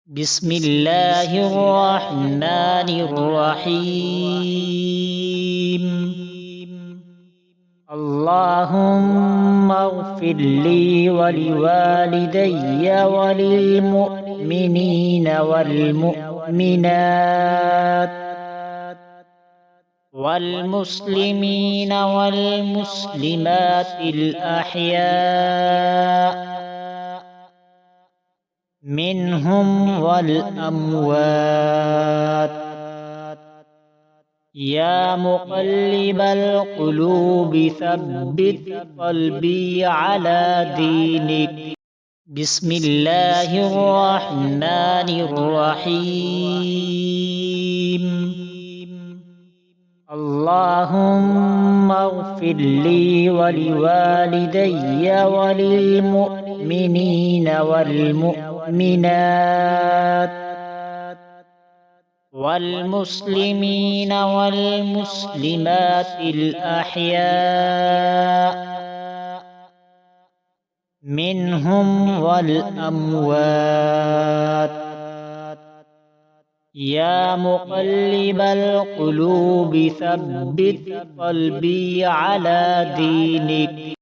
بسم الله الرحمن الرحيم. اللهم اغفر لي ولوالدي وللمؤمنين والمؤمنات والمسلمين والمسلمات الأحياء منهم والأموات. يا مقلب القلوب ثبت قلبي على دينك. بسم الله الرحمن الرحيم. اللهم اغفر لي ولوالدي وللمؤمنين والمؤمنات والمسلمين والمسلمات الأحياء منهم والأموات. يا مقلب القلوب ثبت قلبي على دينك.